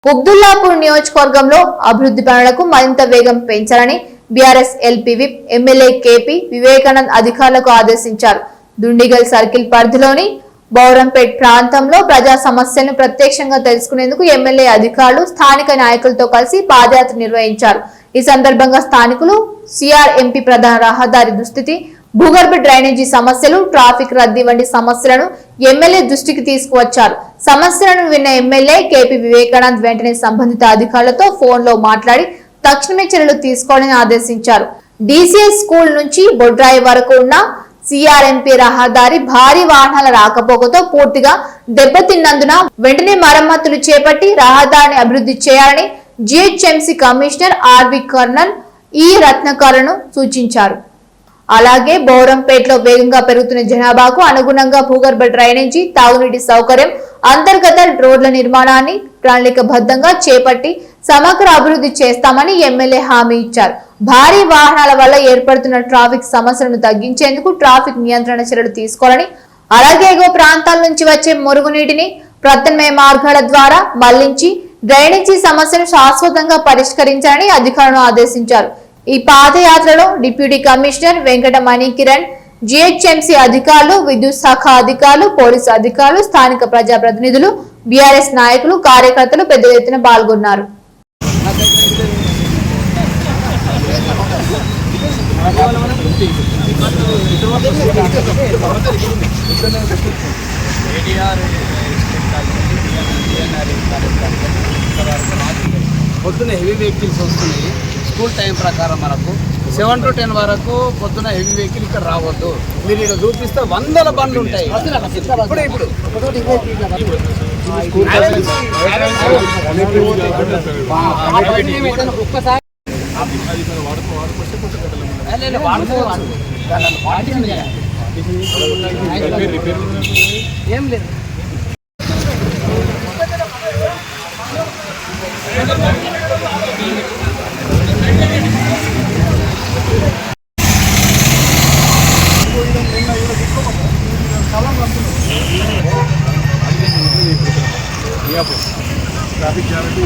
కుబ్దుల్లాపూర్ నియోజకవర్గంలో అభివృద్ధి పనులకు మరింత వేగం పెంచాలని BRS LP whip MLA KP Vivekanand అధికారులకు ఆదేశించారు. దుండిగల్ సర్కిల్ పరిధిలోని బౌరంపేట్ ప్రాంతంలో ప్రజా సమస్యలను ప్రత్యక్షంగా తెలుసుకునేందుకు ఎమ్మెల్యే అధికారులు స్థానిక నాయకులతో కలిసి పాదయాత్ర నిర్వహించారు. ఈ సందర్భంగా స్థానికులు సిఆర్ఎంపీ ప్రధాన రహదారి దుస్థితి, భూగర్భ డ్రైనేజీ సమస్యలు, ట్రాఫిక్ రద్దీ వంటి సమస్యలను ఎమ్మెల్యే దృష్టికి తీసుకువచ్చారు. సమస్యలను విన్న ఎమ్మెల్యే కేపీ వివేకానంద్ వెంటనే సంబంధిత అధికారులతో ఫోన్ లో మాట్లాడి తక్షణమే చర్యలు తీసుకోవాలని ఆదేశించారు. డిసిఎస్ స్కూల్ నుంచి బొడ్రాయి వరకు ఉన్న సిఆర్ఎంపీ రహదారి భారీ వాహనాల రాకపోకతో పూర్తిగా దెబ్బతిన్నందున వెంటనే మరమ్మతులు చేపట్టి రహదారిని అభివృద్ధి చేయాలని జిహెచ్ఎంసీ కమిషనర్ ఆర్వి కర్నల్ ఈ రత్నకరను సూచించారు. అలాగే బౌరంపేటలో వేగంగా పెరుగుతున్న జనాభాకు అనుగుణంగా భూగర్భ డ్రైనేజీ, తాగునీటి సౌకర్యం, అంతర్గత రోడ్ల నిర్మాణాన్ని ప్రణాళికబద్ధంగా చేపట్టి సమగ్ర అభివృద్ధి చేస్తామని ఎమ్మెల్యే హామీ ఇచ్చారు. భారీ వాహనాల వల్ల ఏర్పడుతున్న ట్రాఫిక్ సమస్యలను తగ్గించేందుకు ట్రాఫిక్ నియంత్రణ చర్యలు తీసుకోవాలని, అలాగే ఎగువ ప్రాంతాల నుంచి వచ్చే మురుగునీటిని ప్రత్యామ్నాయ మార్గాల ద్వారా మళ్లించి డ్రైనేజీ సమస్యను శాశ్వతంగా పరిష్కరించాలని అధికారులను ఆదేశించారు. ఈ పాదయాత్రలో deputy commissioner Venkata Manikiran, GHMC అధికారులు, విద్యుత్ శాఖ అధికారులు, పోలీసు అధికారులు, స్థానిక ప్రజాప్రతినిధులు, బీఆర్ఎస్ నాయకులు, కార్యకర్తలు పెద్ద ఎత్తున పాల్గొన్నారు. పొద్దున హెవీ వెహికల్స్ వస్తున్నాయి. స్కూల్ టైం ప్రకారం మనకు 7 to 10 వరకు పొద్దున హెవీ వెహికల్ ఇక్కడ రావద్దు. మీరు ఇక్కడ చూపిస్తే 100 బండ్లు ఉంటాయి. ఇప్పుడు ఏం లేదు. ट्रैफिक जाम है